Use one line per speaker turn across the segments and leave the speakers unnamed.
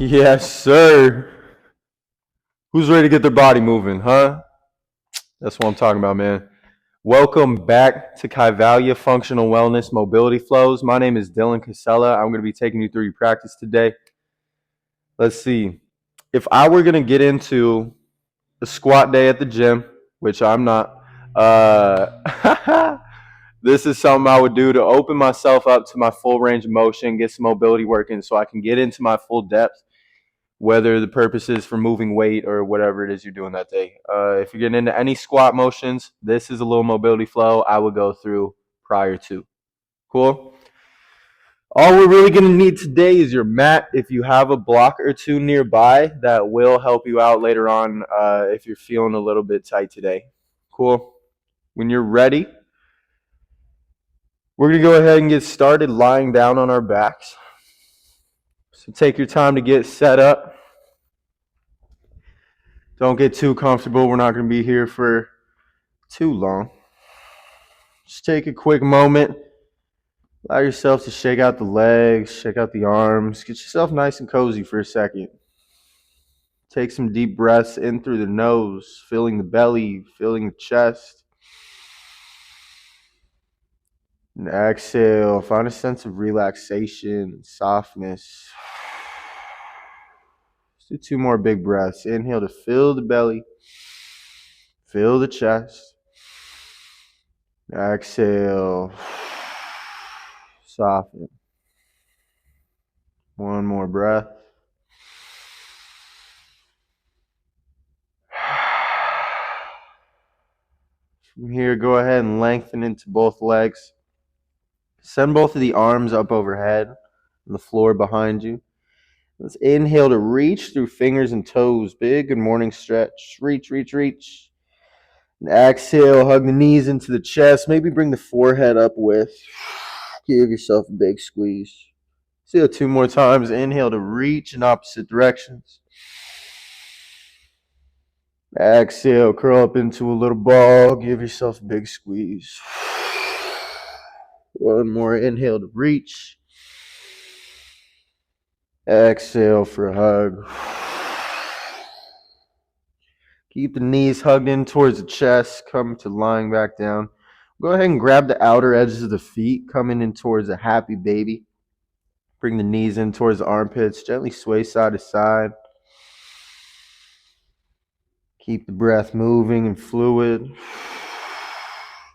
Yes, sir. Who's ready to get their body moving, huh? That's what I'm talking about, man. Welcome back to KAIVALYA Functional Wellness Mobility Flows. My name is Dillon Casella. I'm going to be taking you through your practice today. Let's see. If I were going to get into a squat day at the gym, which I'm not, this is something I would do to open myself up to my full range of motion, get some mobility working so I can get into my full depth, whether the purpose is for moving weight or whatever it is you're doing that day. If you're getting into any squat motions, this is a little mobility flow I would go through prior to. Cool? All we're really going to need today is your mat. If you have a block or two nearby, that will help you out later on if you're feeling a little bit tight today. Cool? When you're ready, we're going to go ahead and get started lying down on our backs. So take your time to get set up. Don't get too comfortable. We're not going to be here for too long. Just take a quick moment. Allow yourself to shake out the legs, shake out the arms. Get yourself nice and cozy for a second. Take some deep breaths in through the nose, filling the belly, filling the chest. And exhale. Find a sense of relaxation and softness. Let's do 2 more big breaths. Inhale to fill the belly, fill the chest. Exhale. Soften. 1 more breath. From here, go ahead and lengthen into both legs. Send both of the arms up overhead on the floor behind you. Let's inhale to reach through fingers and toes. Big good morning stretch. Reach, reach, reach. And exhale, hug the knees into the chest. Maybe bring the forehead up with. Give yourself a big squeeze. See it 2 more times. Inhale to reach in opposite directions. Exhale, curl up into a little ball. Give yourself a big squeeze. 1 more inhale to reach. Exhale for a hug. Keep the knees hugged in towards the chest. Come to lying back down. Go ahead and grab the outer edges of the feet, coming in towards a happy baby. Bring the knees in towards the armpits. Gently sway side to side. Keep the breath moving and fluid.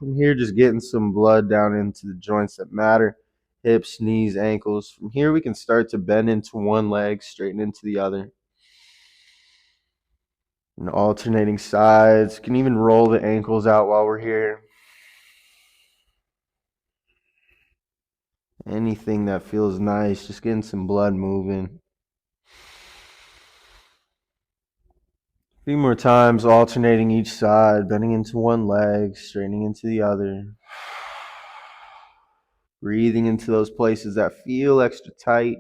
From here, just getting some blood down into the joints that matter. Hips, knees, ankles. From here, we can start to bend into one leg, straighten into the other. And alternating sides. You can even roll the ankles out while we're here. Anything that feels nice, just getting some blood moving. 3 more times, alternating each side, bending into one leg, straightening into the other. Breathing into those places that feel extra tight.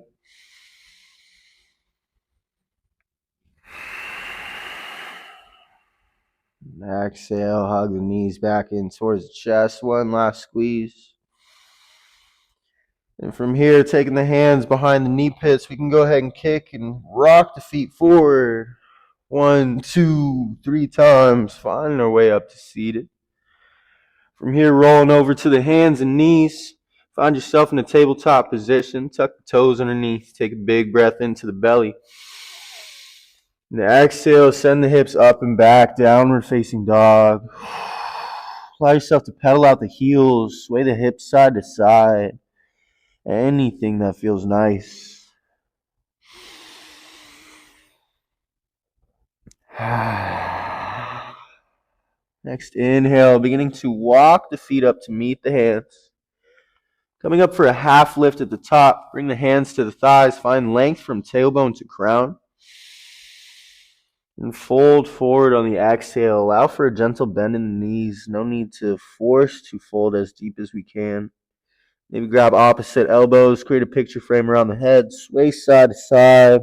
And exhale, hug the knees back in towards the chest. 1 last squeeze. And from here, taking the hands behind the knee pits, we can go ahead and kick and rock the feet forward. 1, 2, 3 times, finding our way up to seated. From here, rolling over to the hands and knees. Find yourself in a tabletop position. Tuck the toes underneath. Take a big breath into the belly. And exhale, send the hips up and back, downward facing dog. Allow yourself to pedal out the heels, sway the hips side to side. Anything that feels nice. Next, inhale, beginning to walk the feet up to meet the hands. Coming up for a half lift at the top, bring the hands to the thighs, find length from tailbone to crown. And fold forward on the exhale. Allow for a gentle bend in the knees. No need to force to fold as deep as we can. Maybe grab opposite elbows, create a picture frame around the head, sway side to side.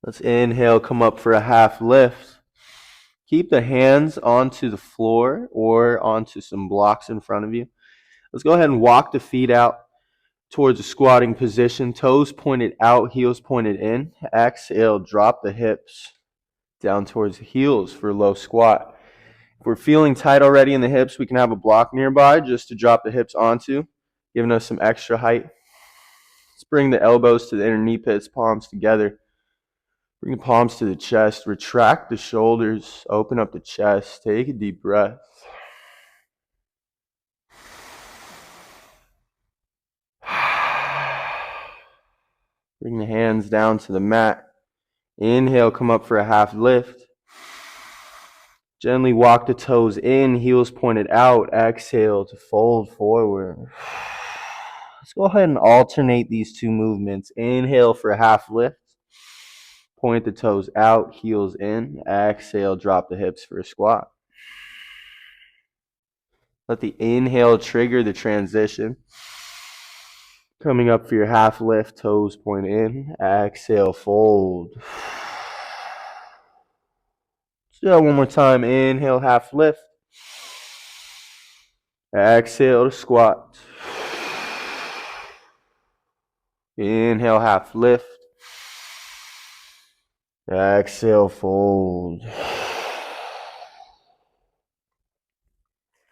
Let's inhale, come up for a half lift. Keep the hands onto the floor or onto some blocks in front of you. Let's go ahead and walk the feet out towards a squatting position. Toes pointed out, heels pointed in. Exhale, drop the hips down towards the heels for a low squat. If we're feeling tight already in the hips, we can have a block nearby just to drop the hips onto, giving us some extra height. Let's bring the elbows to the inner knee pits, palms together. Bring the palms to the chest. Retract the shoulders. Open up the chest. Take a deep breath. Bring the hands down to the mat. Inhale, come up for a half lift. Gently walk the toes in, heels pointed out. Exhale to fold forward. Let's go ahead and alternate these two movements. Inhale for a half lift. Point the toes out, heels in. Exhale, drop the hips for a squat. Let the inhale trigger the transition. Coming up for your half lift, toes point in. Exhale, fold. Let's do that one more time. Inhale, half lift. Exhale to squat. Inhale, half lift. Exhale, fold.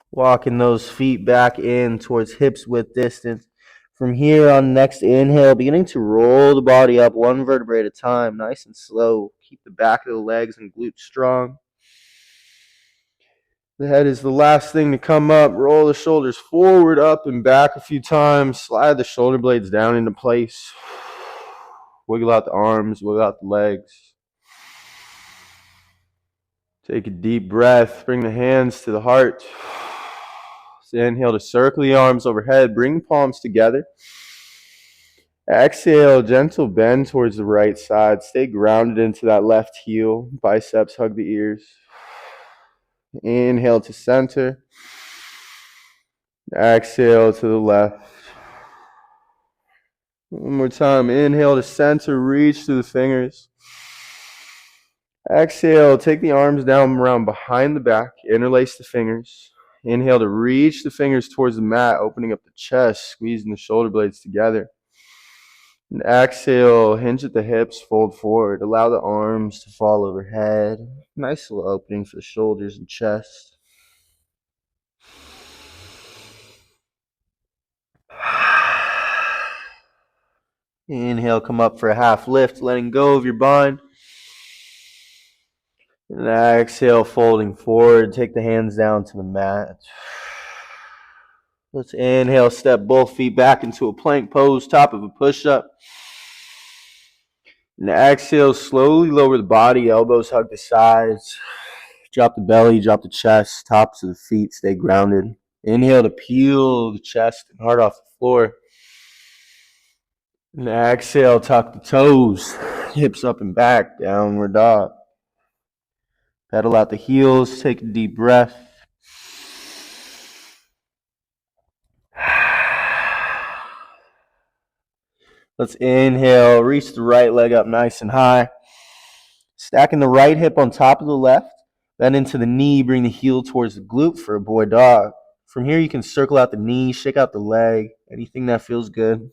Walking those feet back in towards hips width distance. From here on next inhale, beginning to roll the body up one vertebrae at a time, nice and slow. Keep the back of the legs and glutes strong. The head is the last thing to come up. Roll the shoulders forward, up, and back a few times. Slide the shoulder blades down into place. Wiggle out the arms, wiggle out the legs. Take a deep breath. Bring the hands to the heart. Inhale to circle the arms overhead. Bring the palms together. Exhale, gentle bend towards the right side. Stay grounded into that left heel. Biceps hug the ears. Inhale to center. Exhale to the left. One more time. Inhale to center. Reach through the fingers. Exhale. Take the arms down around behind the back. Interlace the fingers. Inhale to reach the fingers towards the mat, opening up the chest, squeezing the shoulder blades together. And exhale, hinge at the hips, fold forward. Allow the arms to fall overhead. Nice little opening for the shoulders and chest. Inhale, come up for a half lift, letting go of your bind. And exhale, folding forward. Take the hands down to the mat. Let's inhale, step both feet back into a plank pose, top of a push-up. And exhale, slowly lower the body, elbows hug the sides. Drop the belly, drop the chest, tops of the feet, stay grounded. Inhale to peel the chest and heart off the floor. And exhale, tuck the toes, hips up and back, downward dog. Pedal out the heels, take a deep breath. Let's inhale, reach the right leg up nice and high. Stacking the right hip on top of the left. Bend into the knee, bring the heel towards the glute for a boy dog. From here, you can circle out the knee, shake out the leg, anything that feels good.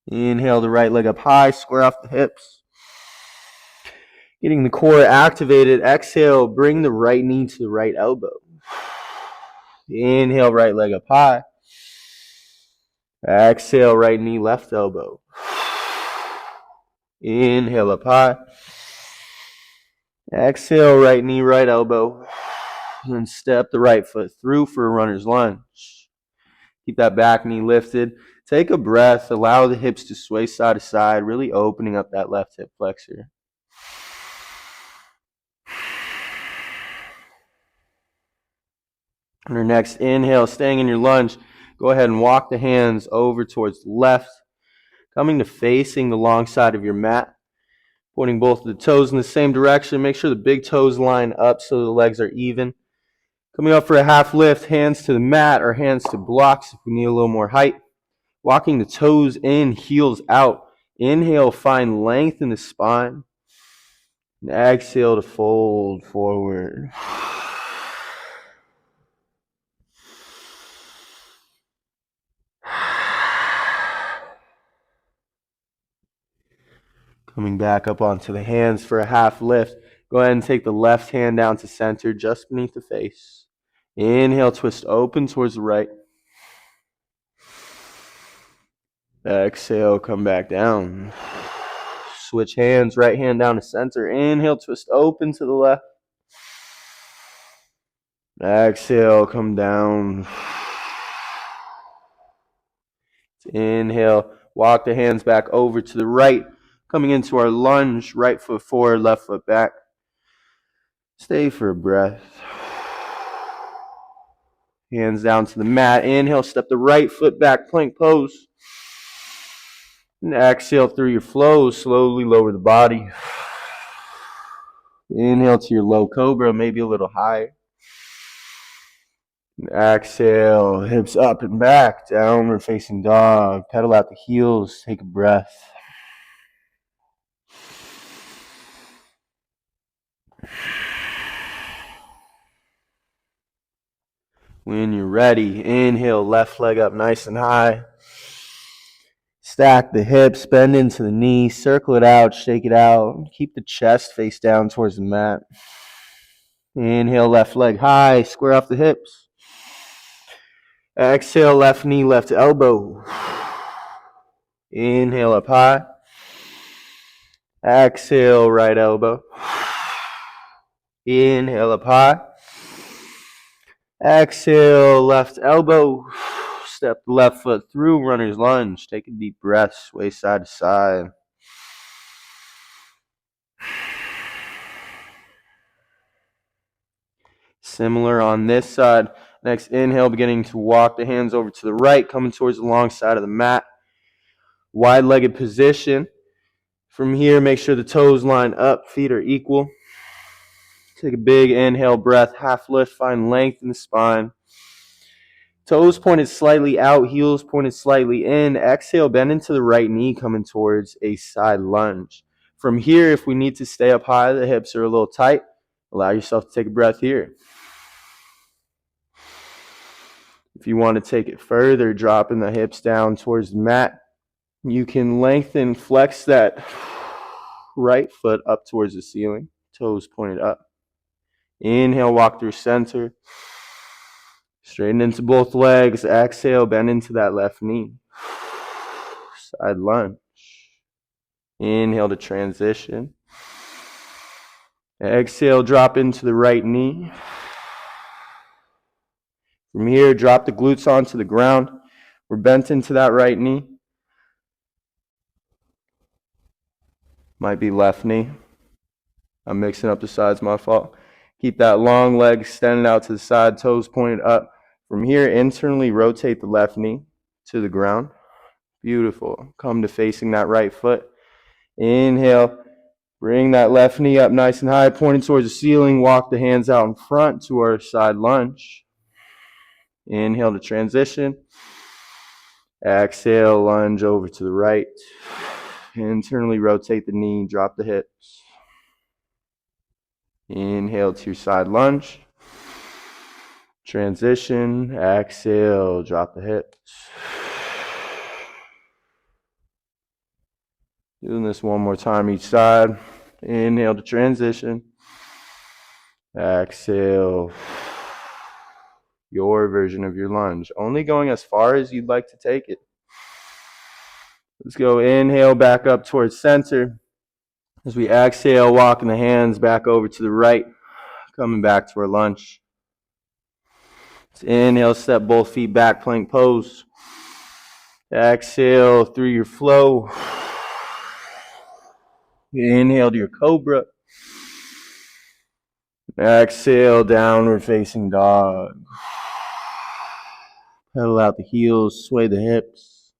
Inhale the right leg up high, square off the hips. Getting the core activated. Exhale, bring the right knee to the right elbow. Inhale, right leg up high. Exhale, right knee, left elbow. Inhale up high. Exhale, right knee, right elbow. And step the right foot through for a runner's lunge. Keep that back knee lifted. Take a breath. Allow the hips to sway side to side, really opening up that left hip flexor. On your next inhale, staying in your lunge, go ahead and walk the hands over towards the left, coming to facing the long side of your mat, pointing both of the toes in the same direction. Make sure the big toes line up so the legs are even. Coming up for a half lift, hands to the mat or hands to blocks if we need a little more height. Walking the toes in, heels out. Inhale, find length in the spine. And exhale to fold forward. Coming back up onto the hands for a half lift. Go ahead and take the left hand down to center, just beneath the face. Inhale, twist open towards the right. Exhale, come back down. Switch hands, right hand down to center. Inhale, twist open to the left. Exhale, come down. Inhale, walk the hands back over to the right. Coming into our lunge, right foot forward, left foot back. Stay for a breath. Hands down to the mat. Inhale, step the right foot back, plank pose. And exhale through your flow, slowly lower the body. Inhale to your low cobra, maybe a little higher. And exhale, hips up and back, downward facing dog. Pedal out the heels, take a breath. When you're ready, inhale, left leg up nice and high. Stack the hips, bend into the knee, circle it out, shake it out. Keep the chest face down towards the mat. Inhale, left leg high, square off the hips. Exhale, left knee, left elbow. Inhale up high. Exhale, right elbow. Inhale up high. Exhale, left elbow. Step the left foot through, runner's lunge. Take a deep breath, sway side to side. Similar on this side. Next inhale, beginning to walk the hands over to the right, coming towards the long side of the mat. Wide-legged position. From here, make sure the toes line up, feet are equal. Take a big inhale breath, half lift, find length in the spine. Toes pointed slightly out, heels pointed slightly in. Exhale, bend into the right knee, coming towards a side lunge. From here, if we need to stay up high, the hips are a little tight. Allow yourself to take a breath here. If you want to take it further, dropping the hips down towards the mat, you can lengthen, flex that right foot up towards the ceiling, toes pointed up. Inhale, walk through center. Straighten into both legs. Exhale, bend into that left knee. Side lunge. Inhale to transition. Exhale, drop into the right knee. From here, drop the glutes onto the ground. We're bent into that right knee. Might be left knee. I'm mixing up the sides, my fault. Keep that long leg extended out to the side, toes pointed up. From here, internally rotate the left knee to the ground. Beautiful. Come to facing that right foot. Inhale. Bring that left knee up nice and high, pointing towards the ceiling. Walk the hands out in front to our side lunge. Inhale to transition. Exhale, lunge over to the right. Internally rotate the knee, drop the hips. Inhale to your side lunge. Transition. Exhale, drop the hips. Doing this one more time each side. Inhale to transition. Exhale. Your version of your lunge. Only going as far as you'd like to take it. Let's go. Inhale back up towards center. As we exhale, walking the hands back over to the right. Coming back to our lunge. Let's inhale, step both feet back, plank pose. Exhale through your flow. Inhale to your cobra. Exhale, downward facing dog. Pedal out the heels, sway the hips.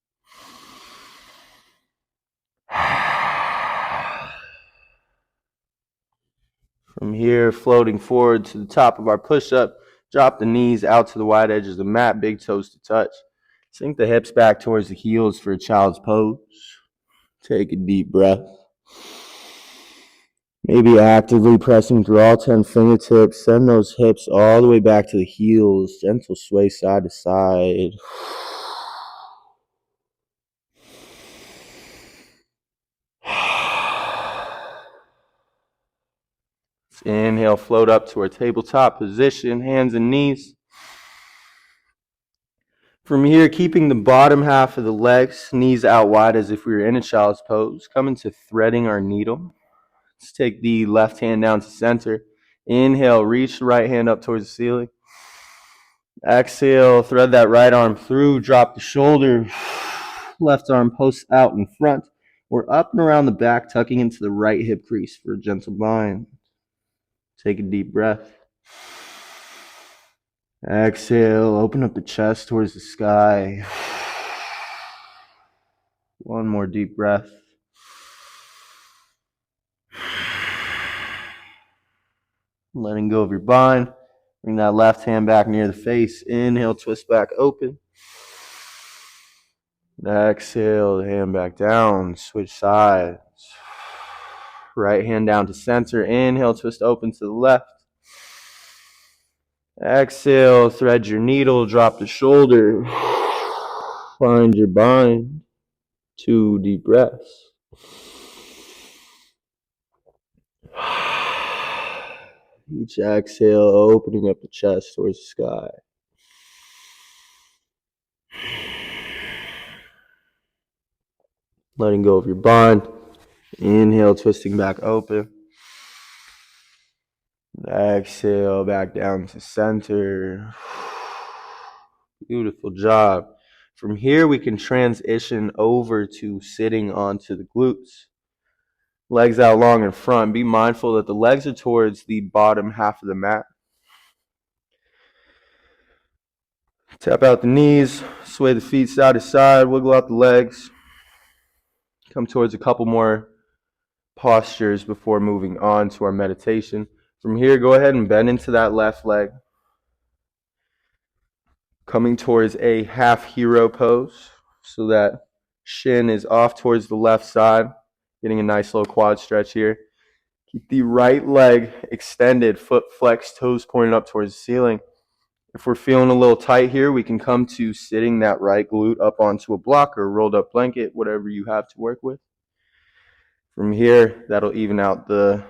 From here, floating forward to the top of our push-up, drop the knees out to the wide edges of the mat, big toes to touch. Sink the hips back towards the heels for a child's pose. Take a deep breath. Maybe actively pressing through all 10 fingertips. Send those hips all the way back to the heels. Gentle sway side to side. Inhale, float up to our tabletop position, hands and knees. From here, keeping the bottom half of the legs, knees out wide as if we were in a child's pose, come into threading our needle. Let's take the left hand down to center. Inhale, reach the right hand up towards the ceiling. Exhale, thread that right arm through, drop the shoulder. Left arm posts out in front. We're up and around the back, tucking into the right hip crease for a gentle bind. Take a deep breath. Exhale, open up the chest towards the sky. One more deep breath. Letting go of your bind. Bring that left hand back near the face. Inhale, twist back open. Exhale, the hand back down. Switch sides. Right hand down to center. Inhale, twist open to the left. Exhale, thread your needle, drop the shoulder. Find your bind. 2 deep breaths. Each exhale, opening up the chest towards the sky. Letting go of your bind. Inhale, twisting back open. Exhale, back down to center. Beautiful job. From here, we can transition over to sitting onto the glutes. Legs out long in front. Be mindful that the legs are towards the bottom half of the mat. Tap out the knees, sway the feet side to side, wiggle out the legs. Come towards a couple more postures before moving on to our meditation. From here, go ahead and bend into that left leg. Coming towards a half hero pose so that shin is off towards the left side. Getting a nice little quad stretch here. Keep the right leg extended, foot flexed, toes pointed up towards the ceiling. If we're feeling a little tight here, we can come to sitting that right glute up onto a block or a rolled up blanket, whatever you have to work with. From here, that'll even out the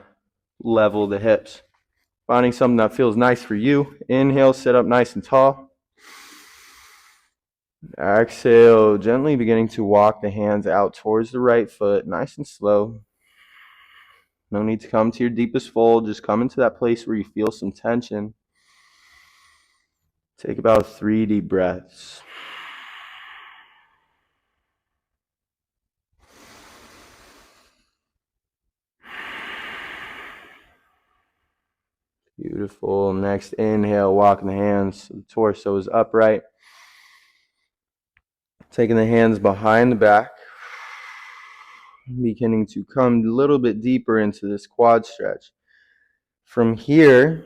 level of the hips. Finding something that feels nice for you. Inhale, sit up nice and tall. Exhale, gently beginning to walk the hands out towards the right foot, nice and slow. No need to come to your deepest fold. Just come into that place where you feel some tension. Take about 3 deep breaths. Beautiful. Next inhale, walking the hands so the torso is upright. Taking the hands behind the back. Beginning to come a little bit deeper into this quad stretch. From here,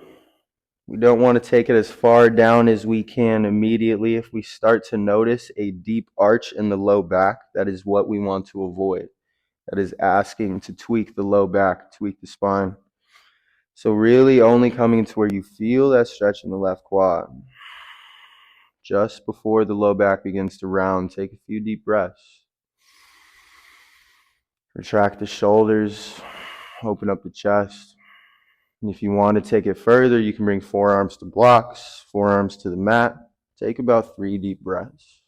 we don't want to take it as far down as we can immediately. If we start to notice a deep arch in the low back, that is what we want to avoid. That is asking to tweak the low back, tweak the spine. So really only coming to where you feel that stretch in the left quad. Just before the low back begins to round, take a few deep breaths. Retract the shoulders, open up the chest. And if you want to take it further, you can bring forearms to blocks, forearms to the mat. Take about 3 deep breaths.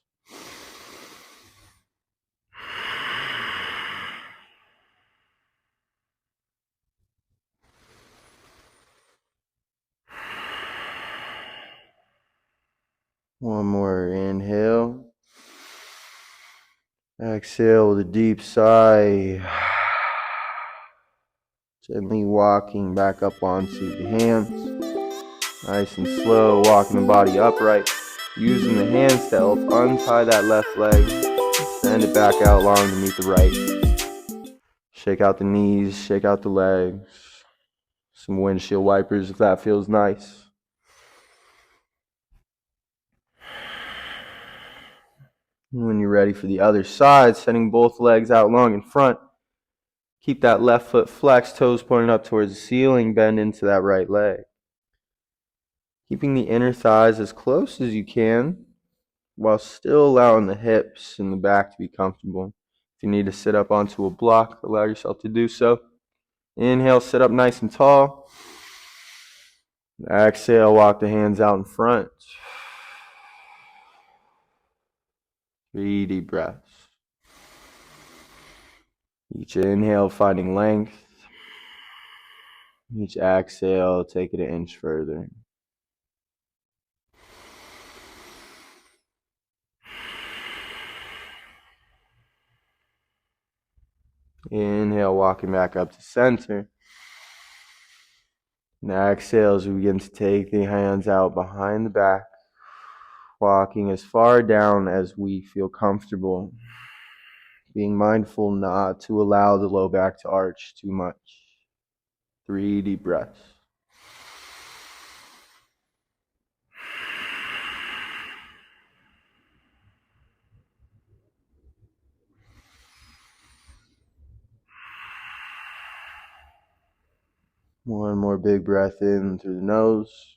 One more inhale. Exhale with a deep sigh. Gently walking back up onto the hands. Nice and slow, walking the body upright. Using the hands to help untie that left leg. Send it back out long to meet the right. Shake out the knees, shake out the legs. Some windshield wipers if that feels nice. And when you're ready for the other side, sending both legs out long in front. Keep that left foot flexed, toes pointing up towards the ceiling, bend into that right leg. Keeping the inner thighs as close as you can while still allowing the hips and the back to be comfortable. If you need to sit up onto a block, allow yourself to do so. Inhale, sit up nice and tall. Exhale, walk the hands out in front. 3 deep breaths. Each inhale finding length. Each exhale, take it an inch further. Inhale, walking back up to center. And exhale as we begin to take the hands out behind the back, walking as far down as we feel comfortable. Being mindful not to allow the low back to arch too much. 3 deep breaths. One more big breath in through the nose.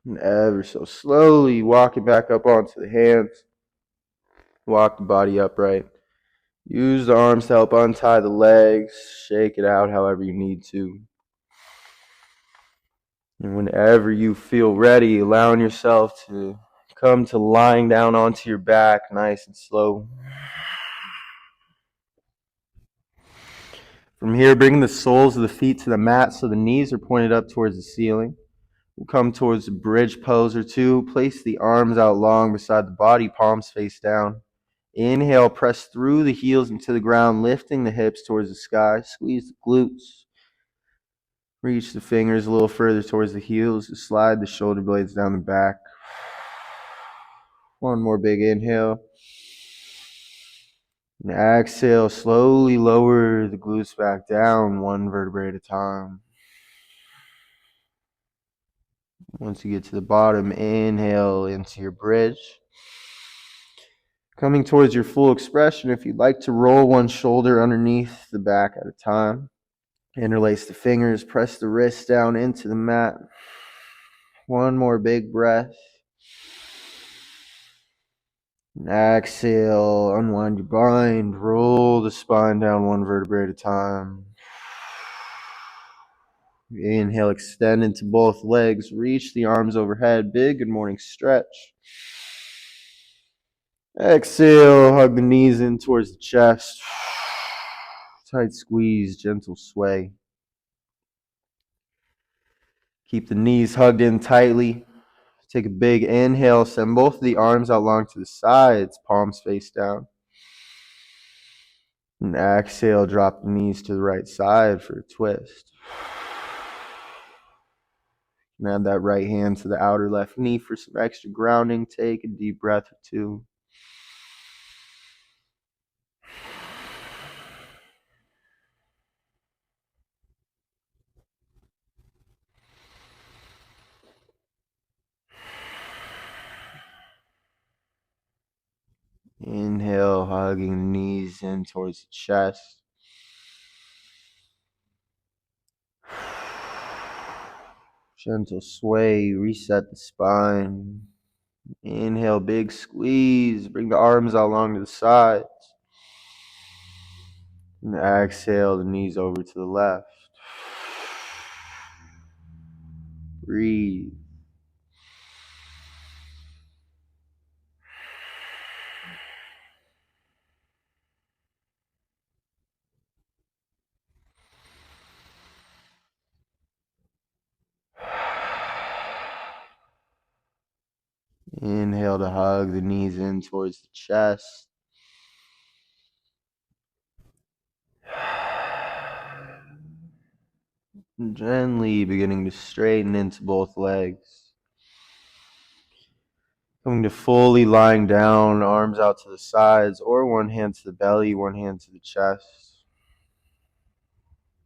And ever so slowly walking back up onto the hands. Walk the body upright. Use the arms to help untie the legs. Shake it out however you need to. And whenever you feel ready, allowing yourself to come to lying down onto your back nice and slow. From here, bring the soles of the feet to the mat so the knees are pointed up towards the ceiling. We'll come towards a bridge pose or two. Place the arms out long beside the body, palms face down. Inhale, press through the heels into the ground, lifting the hips towards the sky. Squeeze the glutes. Reach the fingers a little further towards the heels. Slide the shoulder blades down the back. One more big inhale. And exhale, slowly lower the glutes back down, one vertebrae at a time. Once you get to the bottom, inhale into your bridge. Coming towards your full expression, if you'd like to roll one shoulder underneath the back at a time. Interlace the fingers, press the wrists down into the mat. One more big breath. And exhale, unwind your bind, roll the spine down one vertebrae at a time. Inhale, extend into both legs, reach the arms overhead, big good morning stretch. Exhale, hug the knees in towards the chest. Tight squeeze, gentle sway. Keep the knees hugged in tightly. Take a big inhale, send both of the arms out long to the sides, palms face down. And exhale, drop the knees to the right side for a twist. And add that right hand to the outer left knee for some extra grounding. Take a deep breath or two. Inhale, hugging the knees in towards the chest. Gentle sway, reset the spine. Inhale, big squeeze. Bring the arms out along to the sides. And exhale, the knees over to the left. Breathe. Inhale to hug the knees in towards the chest. And gently beginning to straighten into both legs. Coming to fully lying down, arms out to the sides, or one hand to the belly, one hand to the chest.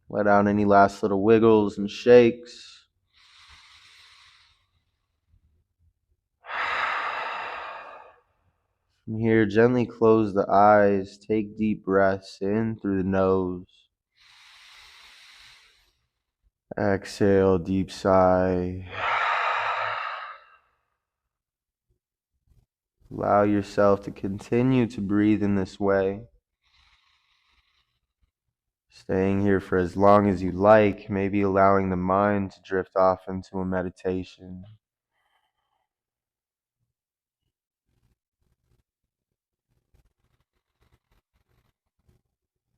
Let out any last little wiggles and shakes. From here, gently close the eyes. Take deep breaths in through the nose. Exhale, deep sigh. Allow yourself to continue to breathe in this way. Staying here for as long as you like, maybe allowing the mind to drift off into a meditation.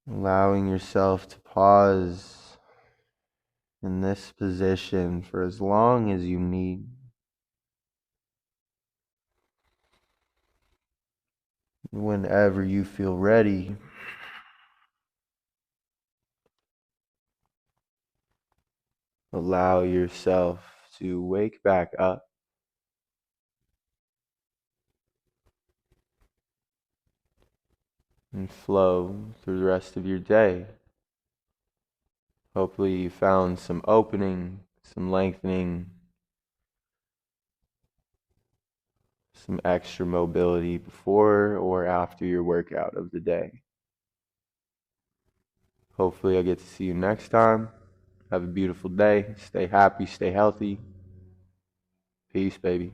Allowing yourself to pause in this position for as long as you need. Whenever you feel ready, allow yourself to wake back up and flow through the rest of your day. Hopefully you found some opening, some lengthening, some extra mobility before or after your workout of the day. Hopefully I get to see you next time. Have a beautiful day. Stay happy, stay healthy. Peace, baby.